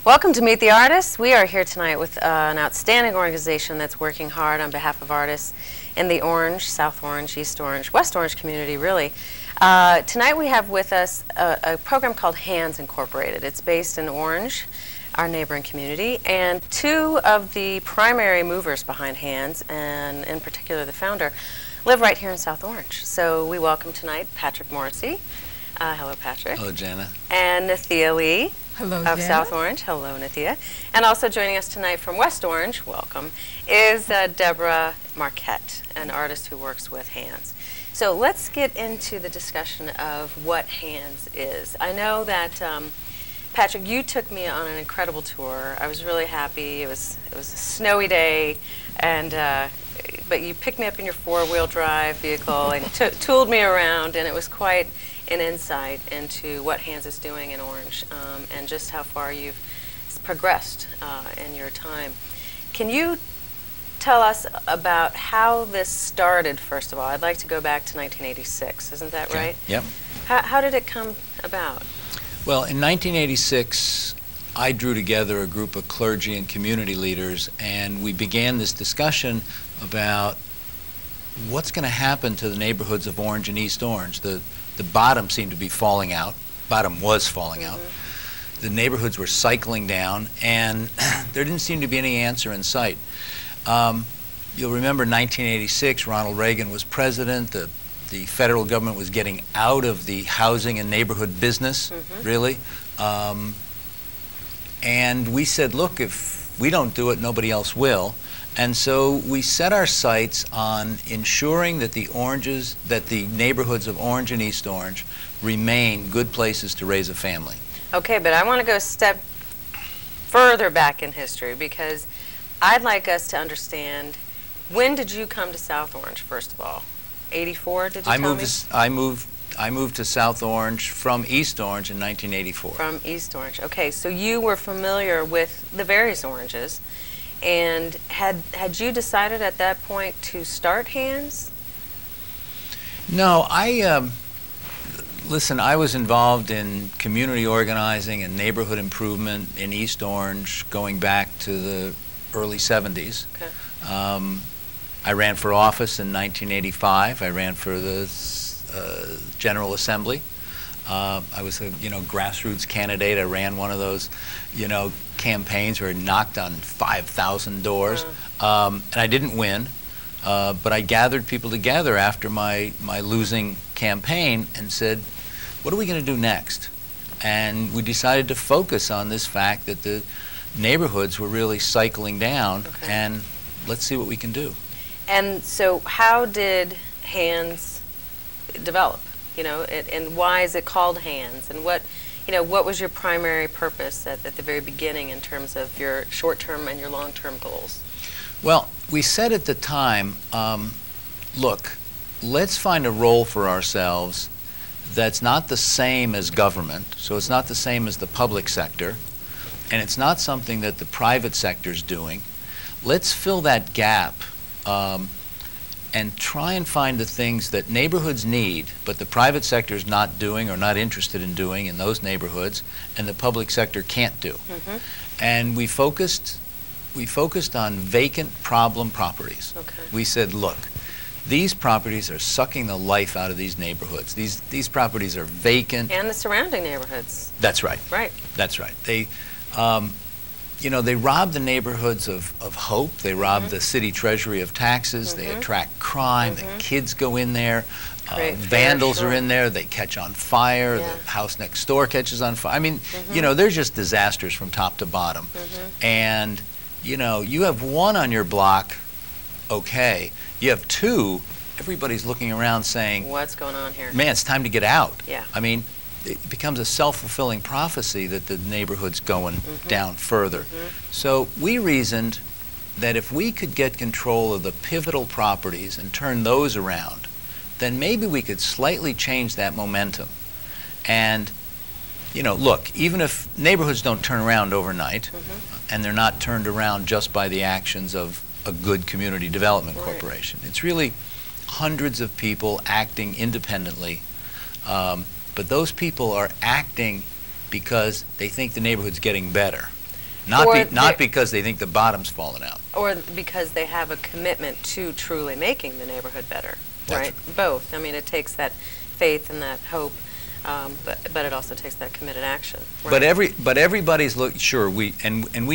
Welcome to Meet the Artists. We are here tonight with an outstanding organization that's working hard on behalf of artists in the Orange, South Orange, East Orange, West Orange community, really. Tonight we have with us a program called Hands Incorporated. It's based in Orange, our neighboring community, and two of the primary movers behind Hands, and in particular the founder, live right here in South Orange. So we welcome tonight Patrick Morrissey. Hello, Patrick. Hello, Jana. And Nathia Lee. Hello, of Jana. South Orange. Hello, Nathia. And also joining us tonight from West Orange, welcome, is Deborah Marquette, an artist who works with Hands. So let's get into the discussion of what Hands is. I know that, Patrick, you took me on an incredible tour. I was really happy. It was a snowy day, and but you picked me up in your four-wheel drive vehicle and tooled me around, and it was quite an insight into what Hands is doing in Orange and just how far you've progressed in your time. Can you tell us about how this started, first of all? I'd like to go back to 1986. Isn't that Okay. right? Yep. How did it come about? Well, in 1986, I drew together a group of clergy and community leaders, and we began this discussion about what's going to happen to the neighborhoods of Orange and East Orange. The bottom seemed to be falling out. Bottom was falling out. The neighborhoods were cycling down, and there didn't seem to be any answer in sight. You'll remember 1986, Ronald Reagan was president. The federal government was getting out of the housing and neighborhood business, really. And we said, look, if we don't do it, nobody else will. And so we set our sights on ensuring that the neighborhoods of Orange and East Orange remain good places to raise a family. Okay, but I want to go a step further back in history, because I'd like us to understand, when did you come to South Orange, first of all? 84, did you tell me? I moved to South Orange from East Orange in 1984. From East Orange. Okay, so you were familiar with the various oranges. And had you decided at that point to start Hands? No, listen, I was involved in community organizing and neighborhood improvement in East Orange going back to the early 70s. Okay. I ran for office in 1985. I ran for the General Assembly. I was a grassroots candidate. I ran one of those campaigns where I knocked on 5,000 doors, and I didn't win, but I gathered people together after my losing campaign and said, what are we going to do next? And we decided to focus on this fact that the neighborhoods were really cycling down, and let's see what we can do. And so how did Hands develop? And why is it called Hands? And what was your primary purpose at the very beginning in terms of your short-term and your long-term goals? Well, we said at the time, look, let's find a role for ourselves that's not the same as government, so it's not the same as the public sector, and it's not something that the private sector's doing. Let's fill that gap and try and find the things that neighborhoods need, but the private sector is not doing or not interested in doing in those neighborhoods, and the public sector can't do. And we focused on vacant problem properties. We said, look, these properties are sucking the life out of these neighborhoods. These properties are vacant. And the surrounding neighborhoods. That's right. Right. That's right. They rob the neighborhoods of hope. They rob the city treasury of taxes. They attract crime. The kids go in there. Vandals are in there. They catch on fire. The house next door catches on fire. I mean, they're just disasters from top to bottom. And, you have one on your block, okay. You have two, everybody's looking around saying, what's going on here? Man, it's time to get out. Yeah. I mean, it becomes a self-fulfilling prophecy that the neighborhood's going down further. So we reasoned that if we could get control of the pivotal properties and turn those around, then maybe we could slightly change that momentum. And, look, even if neighborhoods don't turn around overnight, and they're not turned around just by the actions of a good community development corporation, it's really hundreds of people acting independently. But those people are acting because they think the neighborhood's getting better. Not because they think the bottom's fallen out. Or because they have a commitment to truly making the neighborhood better, right? Both. I mean, it takes that faith and that hope, but it also takes that committed action. Right? But everybody's sure we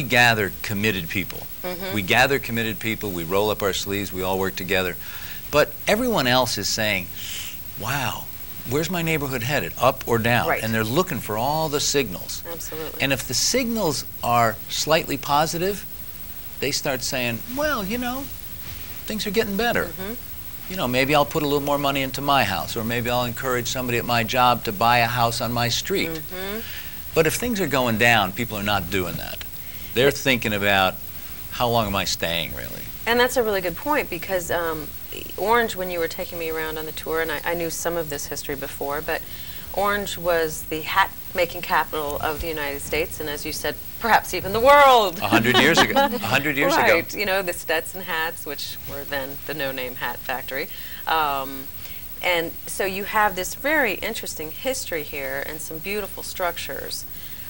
gather committed people. We gather committed people. We roll up our sleeves. We all work together. But everyone else is saying, "Wow, where's my neighborhood headed? Up or down?" Right. And they're looking for all the signals. Absolutely. And if the signals are slightly positive, they start saying, "Well, things are getting better. Maybe I'll put a little more money into my house, or maybe I'll encourage somebody at my job to buy a house on my street." But if things are going down, people are not doing that. They're thinking about, how long am I staying, really? And that's a really good point, because Orange, when you were taking me around on the tour, and I knew some of this history before, but Orange was the hat-making capital of the United States, and as you said, perhaps even the world. 100 years ago. 100 years ago. Right. The Stetson hats, which were then the no-name hat factory. And so you have this very interesting history here and some beautiful structures.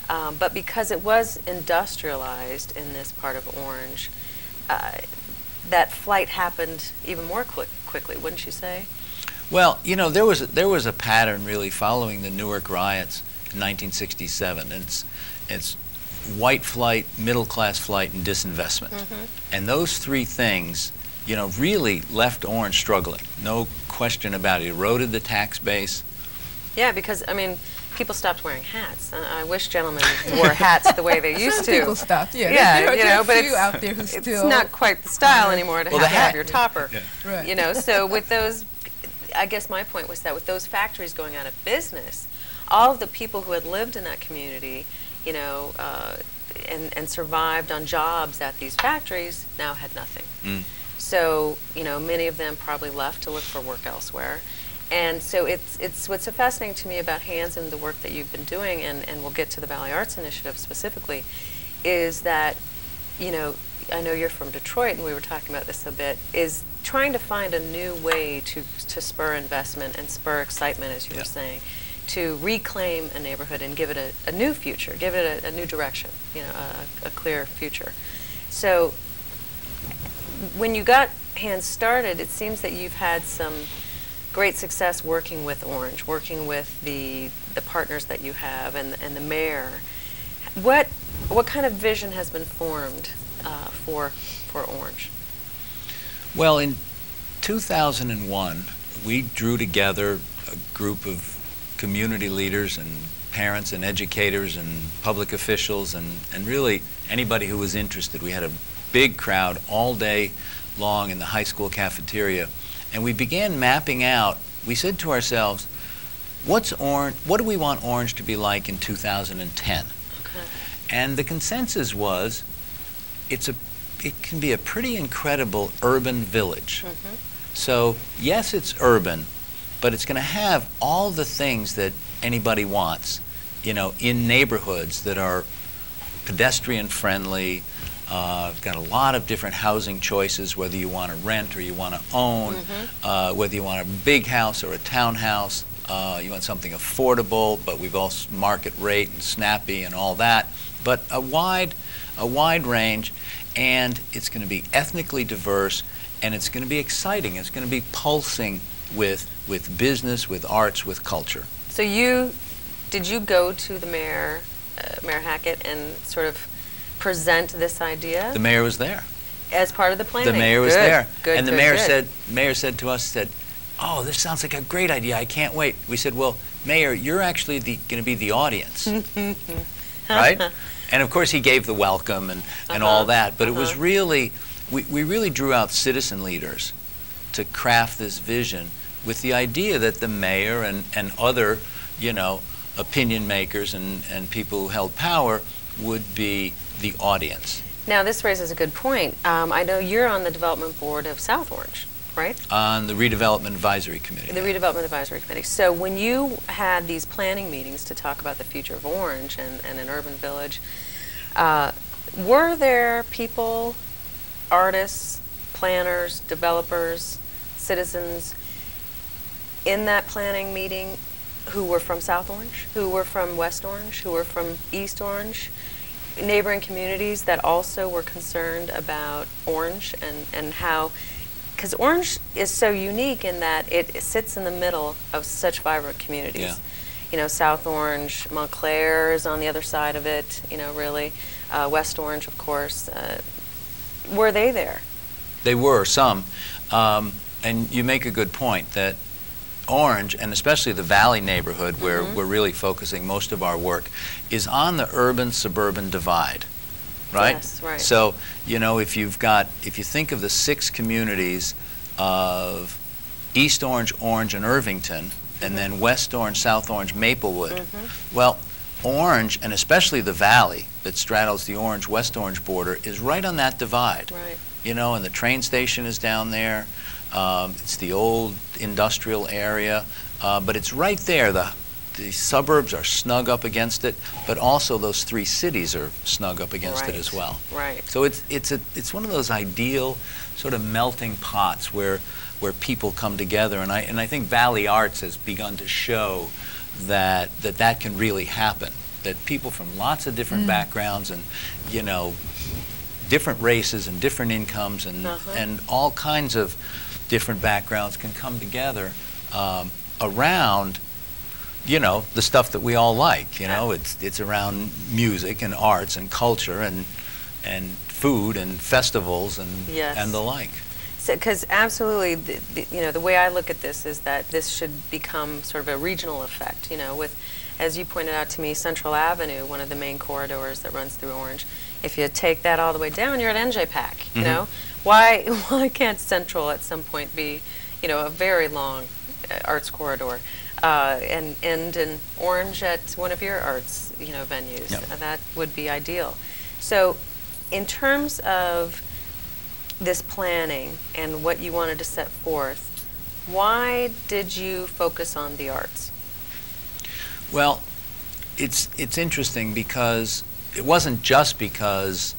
But because it was industrialized in this part of Orange, that flight happened even more quickly, wouldn't you say? Well, there was a pattern really following the Newark riots in 1967. It's white flight, middle class flight, and disinvestment. And those three things, really left Orange struggling. No question about it. Eroded the tax base. Yeah, because people stopped wearing hats. I wish gentlemen wore hats the way they used to. Some people stopped. Yeah, yeah, but it's out there who it's still not quite the style anymore to have your topper. Yeah. Right. So with those, I guess my point was that with those factories going out of business, all of the people who had lived in that community, and survived on jobs at these factories now had nothing. So many of them probably left to look for work elsewhere. And so it's what's so fascinating to me about Hands and the work that you've been doing, and we'll get to the Valley Arts Initiative specifically, is that, I know you're from Detroit, and we were talking about this a bit, is trying to find a new way to spur investment and spur excitement, as you were saying, to reclaim a neighborhood and give it a new future, give it a new direction, a clear future. So when you got Hands started, it seems that you've had some great success working with Orange, working with the partners that you have and the mayor. What kind of vision has been formed for Orange? Well, in 2001, we drew together a group of community leaders and parents and educators and public officials and really anybody who was interested. We had a big crowd all day long in the high school cafeteria. And we began mapping out. We said to ourselves, what do we want Orange to be like in 2010? Okay. And the consensus was, it can be a pretty incredible urban village. So yes, it's urban, but it's going to have all the things that anybody wants, in neighborhoods that are pedestrian friendly. Got a lot of different housing choices, whether you want to rent or you want to own, whether you want a big house or a townhouse, you want something affordable, but we've also market rate and snappy and all that. But a wide range, and it's going to be ethnically diverse, and it's going to be exciting. It's going to be pulsing with business, with arts, with culture. So did you go to the mayor, Mayor Hackett, and sort of present this idea? The mayor was there. As part of the planning? The mayor was there. Good, and the good, mayor said to us, "Oh, this sounds like a great idea. I can't wait." We said, "Well, Mayor, you're actually going to be the audience." Right? And of course he gave the welcome and all that, but it was really, we really drew out citizen leaders to craft this vision with the idea that the mayor and other, opinion makers and people who held power would be the audience. Now this raises a good point. I know you're on the development board of South Orange, right? On the Redevelopment Advisory Committee. The Redevelopment Advisory Committee. So when you had these planning meetings to talk about the future of Orange and an urban village, were there people, artists, planners, developers, citizens in that planning meeting who were from South Orange, who were from West Orange, who were from East Orange? neighboring communities that also were concerned about Orange and how, because Orange is so unique in that it sits in the middle of such vibrant communities. Yeah. You know, South Orange, Montclair is on the other side of it, you know, really. West Orange, of course. Were they there? They were, some. And you make a good point that Orange, and especially the Valley neighborhood where we're really focusing most of our work, is on the urban-suburban divide, right? Yes, right. So, you know, if you think of the 6 communities of East Orange, Orange, and Irvington, and then West Orange, South Orange, Maplewood, well, Orange, and especially the Valley that straddles the Orange-West Orange border, is right on that divide. Right. You know, and the train station is down there. It's the old industrial area, but it's right there. The suburbs are snug up against it, but also those 3 cities are snug up against it as well. Right. So it's one of those ideal sort of melting pots where people come together, and I think Valley Arts has begun to show that can really happen. That people from lots of different backgrounds and, you know, different races and different incomes and all kinds of different backgrounds can come together around, you know, the stuff that we all like. You know, it's around music and arts and culture and food and festivals and the like. Because absolutely, you know, the way I look at this is that this should become sort of a regional effect. You know, with, as you pointed out to me, Central Avenue, one of the main corridors that runs through Orange. If you take that all the way down, you're at NJPAC. You know, why can't Central at some point be, you know, a very long arts corridor, and end in Orange at one of your arts, you know, venues? That would be ideal. So, in terms of this planning and what you wanted to set forth, why did you focus on the arts? Well, it's interesting because it wasn't just because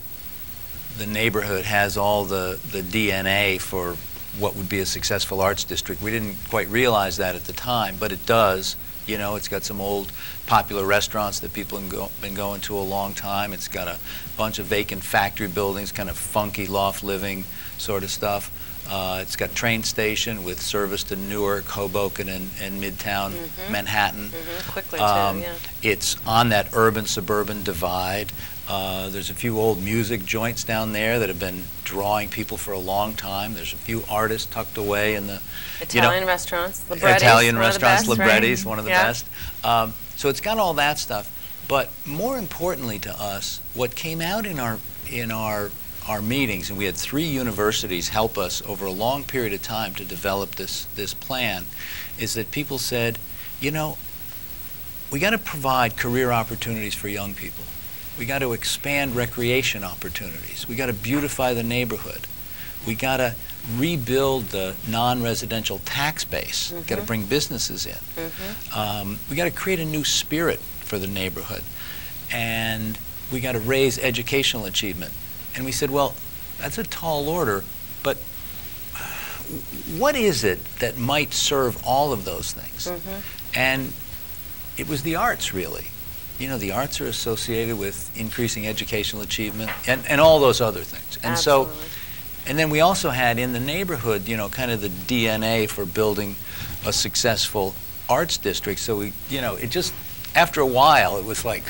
the neighborhood has all the DNA for what would be a successful arts district. We didn't quite realize that at the time, but it does. You know, it's got some old popular restaurants that people have been going to a long time. It's got a bunch of vacant factory buildings, kind of funky loft living sort of stuff. It's got train station with service to Newark, Hoboken, and Midtown Manhattan. Quickly, too, yeah. It's on that urban-suburban divide. There's a few old music joints down there that have been drawing people for a long time. There's a few artists tucked away in the Italian restaurants, Libretti's, Italian restaurants, Libretti's, right? one of the best. So it's got all that stuff. But more importantly to us, what came out in our meetings, and we had 3 universities help us over a long period of time to develop this plan, is that people said, you know, we got to provide career opportunities for young people. We got to expand recreation opportunities. We got to beautify the neighborhood. We got to rebuild the non-residential tax base. Got to bring businesses in. We got to create a new spirit for the neighborhood, and we got to raise educational achievement. And we said, well, that's a tall order, but what is it that might serve all of those things? And it was the arts, really. You know, the arts are associated with increasing educational achievement and all those other things. And Absolutely. so, and then we also had in the neighborhood, you know, kind of the DNA for building a successful arts district. So we, you know, it just, after a while, it was like,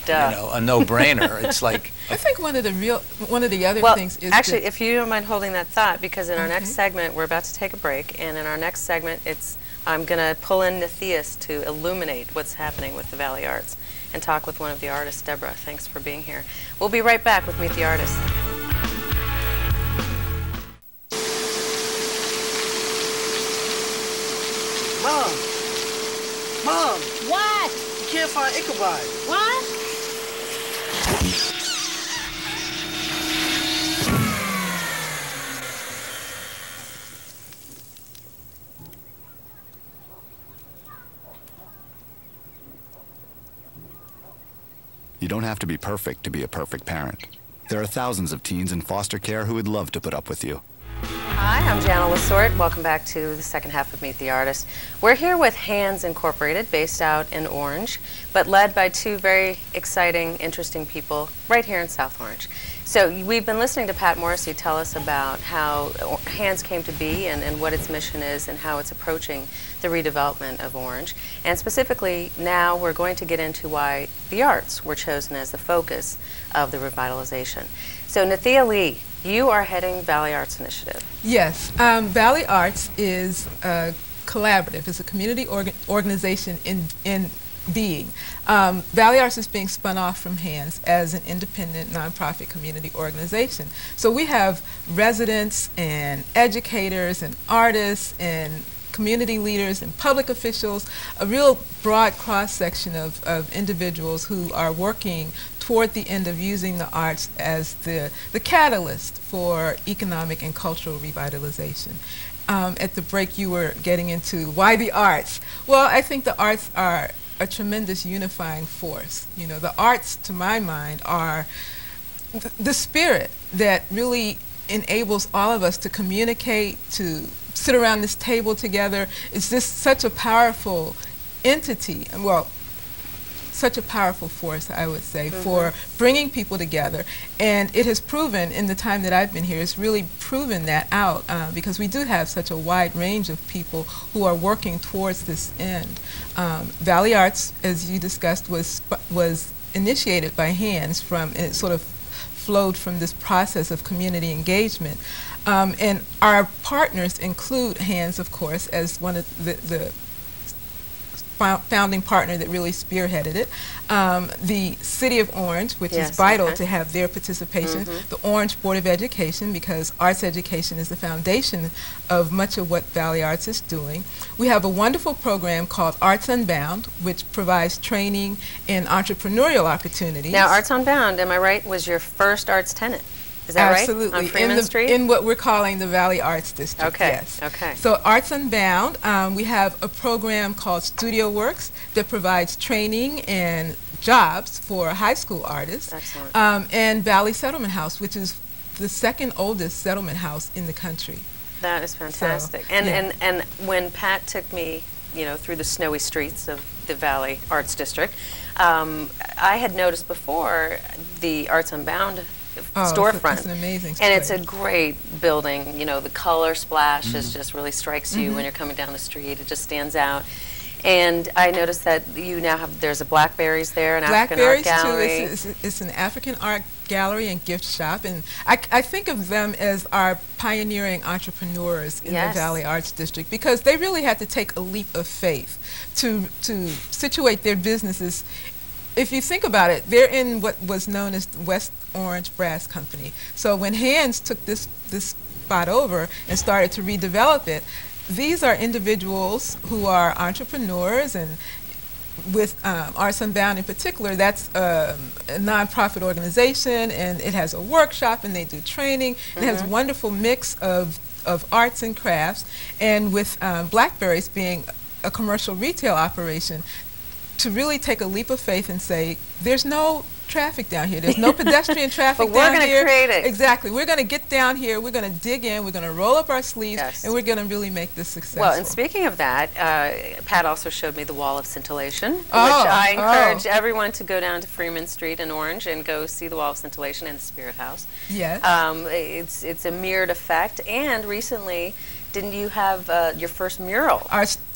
you know, a no-brainer. It's like, I think one of the other things is actually, if you don't mind holding that thought, because in our next segment, we're about to take a break, and in our next segment, I'm going to pull in Nathias to illuminate what's happening with the Valley Arts and talk with one of the artists. Deborah, thanks for being here. We'll be right back with Meet the Artist. Mom! What? You can't find Ichabod. What? You don't have to be perfect to be a perfect parent. There are thousands of teens in foster care who would love to put up with you. Hi, I'm Jana Lasort. Welcome back to the second half of Meet the Artist. We're here with Hands Incorporated, based out in Orange, but led by two very exciting, interesting people right here in South Orange. So we've been listening to Pat Morrissey tell us about how Hands came to be and what its mission is and how it's approaching the redevelopment of Orange. And specifically, now we're going to get into why the arts were chosen as the focus of the revitalization. So Nathia Lee, you are heading Valley Arts Initiative. Yes, Valley Arts is a collaborative. It's a community organization in being. Valley Arts is being spun off from Hands as an independent nonprofit community organization. So we have residents and educators and artists and community leaders and public officials, a real broad cross-section of individuals who are working toward the end of using the arts as the catalyst for economic and cultural revitalization. At the break you were getting into why the arts. Well, I think the arts are a tremendous unifying force. You know, the arts, to my mind, are the spirit that really enables all of us to communicate, to sit around this table together. It's just such a powerful entity, well, such a powerful force, I would say, for bringing people together. And it has proven, in the time that I've been here, it's really proven that out because we do have such a wide range of people who are working towards this end. Valley Arts, as you discussed, was initiated by Hands and it sort of flowed from this process of community engagement. And our partners include Hands, of course, as one of the founding partner that really spearheaded it. The City of Orange, which is vital to have their participation. The Orange Board of Education, because arts education is the foundation of much of what Valley Arts is doing. We have a wonderful program called Arts Unbound, which provides training and entrepreneurial opportunities. Now, Arts Unbound, am I right, was your first arts tenant? Is that Absolutely. right? On Freeman Street? In what we're calling the Valley Arts District, okay. Yes. Okay. So Arts Unbound, we have a program called Studio Works that provides training and jobs for high school artists. Excellent. And Valley Settlement House, which is the second oldest settlement house in the country. That is fantastic. So, and when Pat took me, through the snowy streets of the Valley Arts District, I had noticed before the Arts Unbound storefront. It's an amazing and it's a great building. The color splash just really strikes you when you're coming down the street. It just stands out. And I noticed that you now there's a Blackberries there, an African art gallery. Too. It's an African art gallery and gift shop, and I think of them as our pioneering entrepreneurs in the Valley Arts District, because they really had to take a leap of faith to situate their businesses. If you think about it, they're in what was known as the West Orange Brass Company. So when Hands took this spot over and started to redevelop it, these are individuals who are entrepreneurs, and with Arts Unbound in particular, that's a nonprofit organization, and it has a workshop, and they do training. It has a wonderful mix of arts and crafts, and with Blackberries being a commercial retail operation, to really take a leap of faith and say, there's no traffic down here. There's no pedestrian traffic down here. But we're going to create it. Exactly. We're going to get down here. We're going to dig in. We're going to roll up our sleeves, and we're going to really make this successful. Well, and speaking of that, Pat also showed me the Wall of Scintillation, which I encourage everyone to go down to Freeman Street in Orange and go see the Wall of Scintillation and the Spirit House. Yes. It's a mirrored effect, and recently, didn't you have your first mural?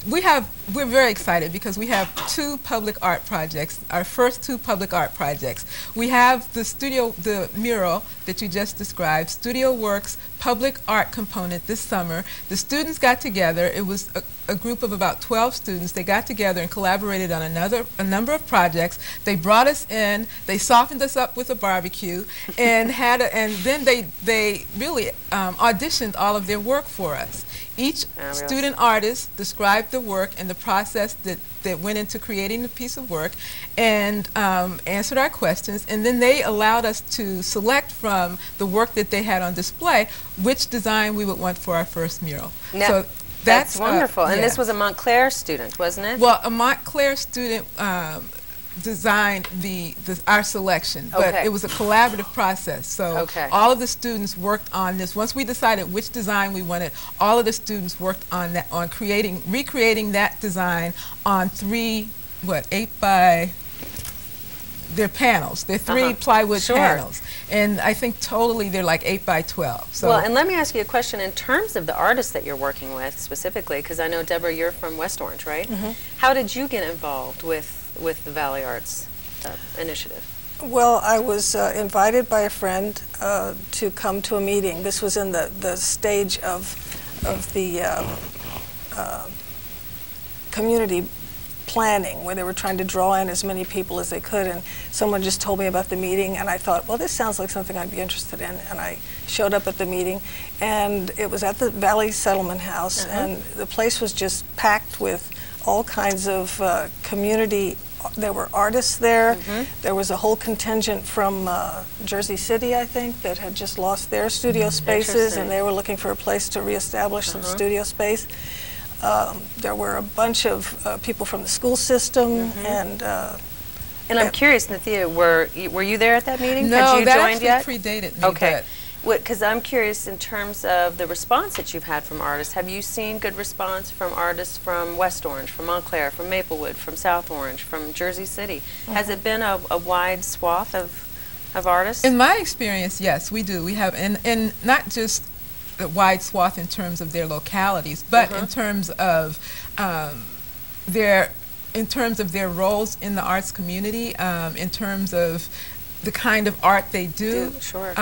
We're very excited because we have two public art projects, our first two public art projects. We have the mural that you just described, Studio Works public art component this summer. The students got together. It was a group of about 12 students. They got together and collaborated on a number of projects. They brought us in, they softened us up with a barbecue, and then they really auditioned all of their work for us. Each student artist described the work and the process that went into creating the piece of work, and answered our questions, and then they allowed us to select from the work that they had on display which design we would want for our first mural. Now, so that's wonderful. And this was a Montclair student, wasn't it? Well, a Montclair student designed our selection, but Okay. it was a collaborative process. So Okay. all of the students worked on this. Once we decided which design we wanted, all of the students worked on that, on recreating that design on 8 by. They're panels. They're 3 plywood Sure. panels, and I think totally they're like 8 by 12. So Well, and let me ask you a question in terms of the artists that you're working with specifically, because I know, Deborah, you're from West Orange, right? How did you get involved with the Valley Arts initiative? Well, I was invited by a friend to come to a meeting. This was in the stage of the community planning, where they were trying to draw in as many people as they could, and someone just told me about the meeting, and I thought, well, this sounds like something I'd be interested in, and I showed up at the meeting, and it was at the Valley Settlement House, and the place was just packed with all kinds of community. There were artists there. There was a whole contingent from Jersey City, I think, that had just lost their studio spaces, and they were looking for a place to reestablish some studio space. There were a bunch of people from the school system, and I'm curious, Nathia, were you there at that meeting? no, Had you that joined actually yet? predated me. Okay. Because I'm curious in terms of the response that you've had from artists. Have you seen good response from artists from West Orange, from Montclair, from Maplewood, from South Orange, from Jersey City? Has it been a wide swath of artists? In my experience, yes, we do. We have, and not just a wide swath in terms of their localities, but in terms of their roles in the arts community, in terms of the kind of art they do. Sure.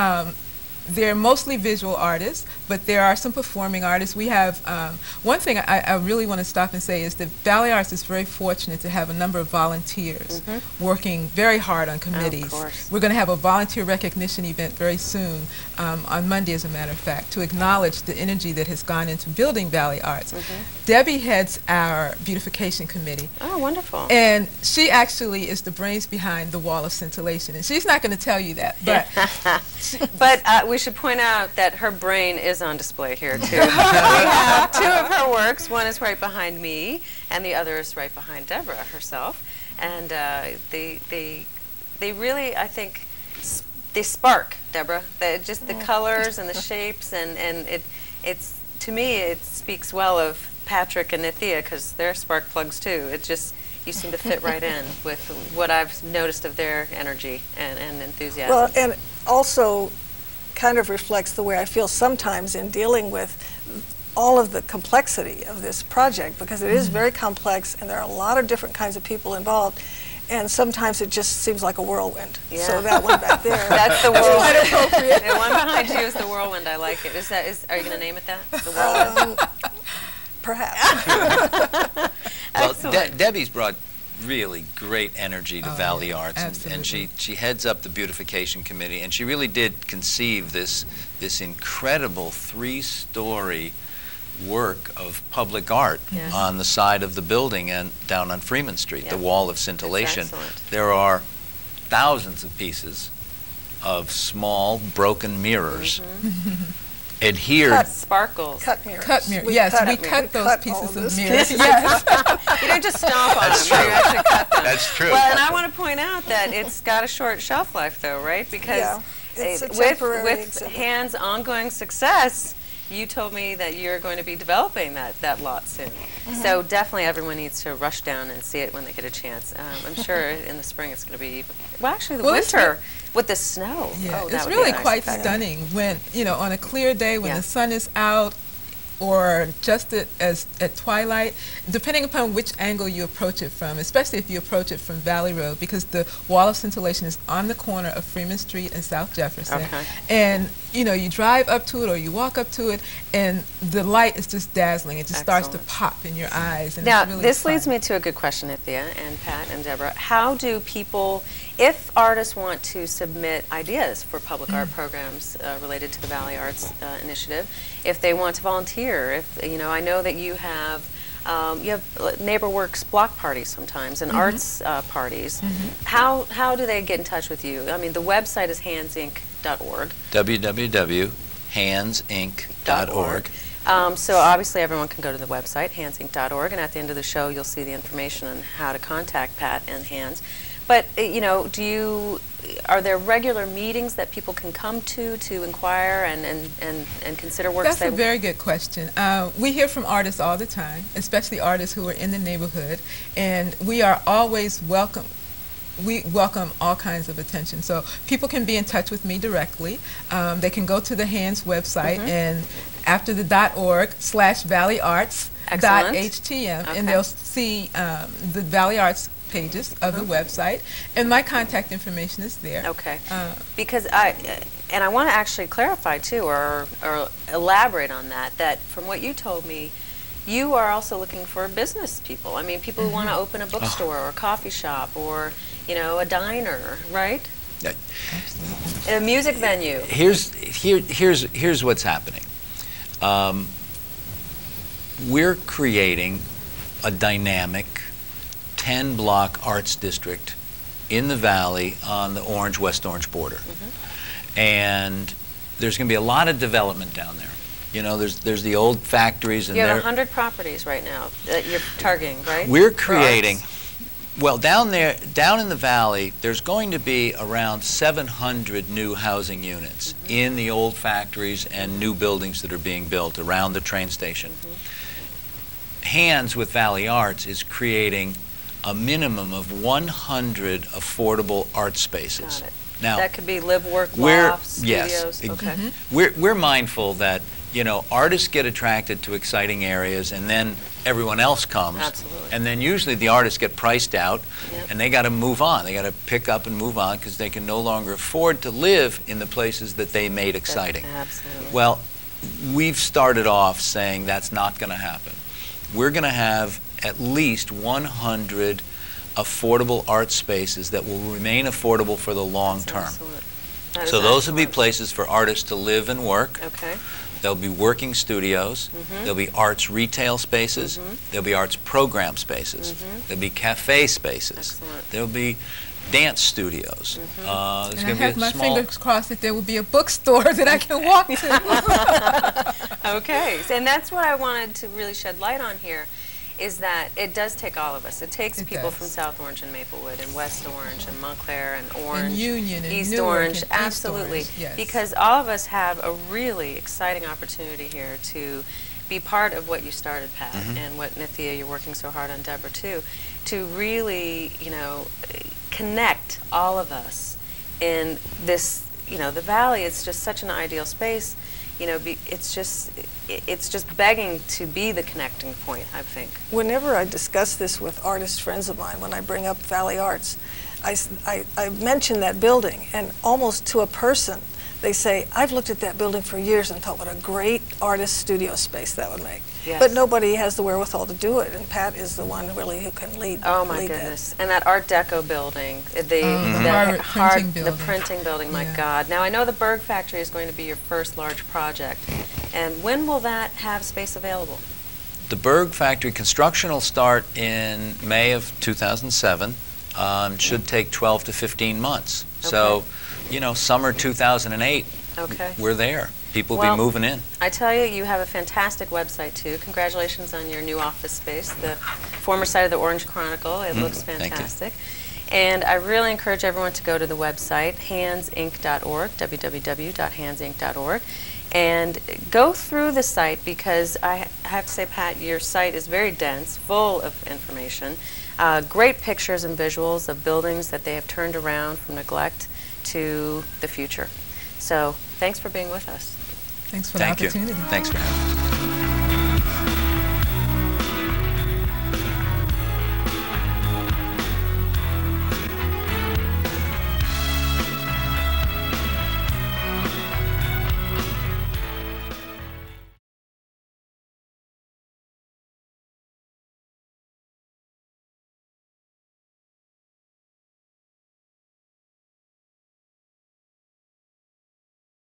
They're mostly visual artists, but there are some performing artists. We have, one thing I really want to stop and say is that Valley Arts is very fortunate to have a number of volunteers working very hard on committees. Of course. We're going to have a volunteer recognition event very soon, on Monday as a matter of fact, to acknowledge the energy that has gone into building Valley Arts. Debbie heads our beautification committee. Oh, wonderful. And she actually is the brains behind the wall of scintillation. And she's not going to tell you that, but But we should point out that her brain is on display here, too. We have 2 of her works. One is right behind me, and the other is right behind Deborah herself. And they really, I think, they spark, Deborah. Just the colors and the shapes, and it's, to me, it speaks well of Patrick and Nathia, because they're spark plugs, too. It just, you seem to fit right in with what I've noticed of their energy and enthusiasm. well, and also kind of reflects the way I feel sometimes in dealing with all of the complexity of this project, because it is very complex, and there are a lot of different kinds of people involved, and sometimes it just seems like a whirlwind. Yeah. So that one back there. That's the whirlwind. The one behind you is the whirlwind. I like it. Are you going to name it that? The whirlwind? Perhaps. Well, Excellent. Debbie's brought really great energy to Valley yeah, Arts, and she absolutely. heads up the beautification committee, and she really did conceive this incredible 3-story work of public art Yeah. on the side of the building and down on Freeman Street, Yeah. the wall of scintillation. excellent. There are thousands of pieces of small broken mirrors adhered. Cut. Sparkles. Cut mirrors. cut mirrors. We Yes, cut we it. cut We those cut all pieces of this. mirrors. Yes. You didn't just stomp on That's them. You true. actually cut them. That's true. Well, and I want to point out that it's got a short shelf life, though, right? Because Yeah, it's a with temporary exhibit. Hand's ongoing success, you told me that you're going to be developing that lot soon. So definitely everyone needs to rush down and see it when they get a chance. I'm sure in the spring it's going to be, well, actually the Well, it's winter with the snow. Yeah, Oh, that it's would be really a nice quite effect. stunning when, on a clear day when Yeah. the sun is out, or just at twilight, depending upon which angle you approach it from, especially if you approach it from Valley Road, because the wall of scintillation is on the corner of Freeman Street and South Jefferson. Okay. And, you drive up to it or you walk up to it, and the light is just dazzling. It just starts to Excellent. pop in your eyes. And Now, it's really this fun. leads me to a good question, Ithia and Pat and Deborah. How do people, if artists want to submit ideas for public art programs related to the Valley Arts Initiative, if they want to volunteer, if I know that you have NeighborWorks block parties sometimes and arts parties. How do they get in touch with you? I mean, the website is handsinc.org. www.handsinc.org. So obviously everyone can go to the website, handsinc.org, and at the end of the show you'll see the information on how to contact Pat and Hands. But, you know, are there regular meetings that people can come to inquire and consider works? That's a very good question. We hear from artists all the time, especially artists who are in the neighborhood, and we are always welcome. We welcome all kinds of attention. So people can be in touch with me directly. They can go to the HANS website and after the .org/valleyarts.htm, and they'll see the Valley Arts pages of the website, and my contact information is there. Okay. Because I want to actually clarify too, or elaborate on that from what you told me, you are also looking for business people. I mean, people who want to open a bookstore or a coffee shop or, you know, a diner, right? Absolutely. A music venue. Here's what's happening. We're creating a dynamic 10-block arts district in the valley on the West Orange border. And there's going to be a lot of development down there. You know, there's the old factories, and you have 100 properties right now that you're targeting, right? We're creating, well, down in the valley, there's going to be around 700 new housing units in the old factories and new buildings that are being built around the train station. HANS with Valley Arts is creating a minimum of 100 affordable art spaces. Got it. Now, that could be live, work, lofts, studios. Yes. Okay. We're mindful that, you know, artists get attracted to exciting areas, and then everyone else comes. Absolutely. And then usually the artists get priced out, and they got to move on. They got to pick up and move on because they can no longer afford to live in the places that they made exciting. Absolutely. Well, we've started off saying that's not going to happen. We're going to have at least 100 affordable art spaces that will remain affordable for the long term. So those will be places for artists to live and work. Okay. There'll be working studios. There'll be arts retail spaces. There'll be arts program spaces. There'll be cafe spaces. Excellent. There'll be dance studios. And I have my fingers crossed that there will be a bookstore that I can walk to. Okay, and that's what I wanted to really shed light on here, is that it does take all of us. It takes people from South Orange and Maplewood and West Orange and Montclair and Orange, and Union and East Newark Orange, and absolutely, East Orange, yes. Because all of us have a really exciting opportunity here to be part of what you started, Pat, and what Nithya, you're working so hard on, Deborah, too, to really, you know, connect all of us in this, you know, the Valley. It's just such an ideal space. You know, it's just begging to be the connecting point, I think. Whenever I discuss this with artist friends of mine, when I bring up Valley Arts, I mention that building, and almost to a person, they say, I've looked at that building for years and thought what a great artist studio space that would make. Yes. But nobody has the wherewithal to do it, and Pat is the one really who can lead. Oh my goodness! And that Art Deco building, the printing building. My God! Now I know the Berg Factory is going to be your first large project, and when will that have space available? The Berg Factory construction will start in May of 2007. Should take 12 to 15 months. Okay. So, you know, summer 2008. Okay. We're there. People will be moving in. I tell you, you have a fantastic website, too. Congratulations on your new office space, the former site of the Orange Chronicle. It looks fantastic. And I really encourage everyone to go to the website, handsinc.org, www.handsinc.org, and go through the site, because I have to say, Pat, your site is very dense, full of information, great pictures and visuals of buildings that they have turned around from neglect to the future. So thanks for being with us. Thanks for the opportunity. Thanks for having me.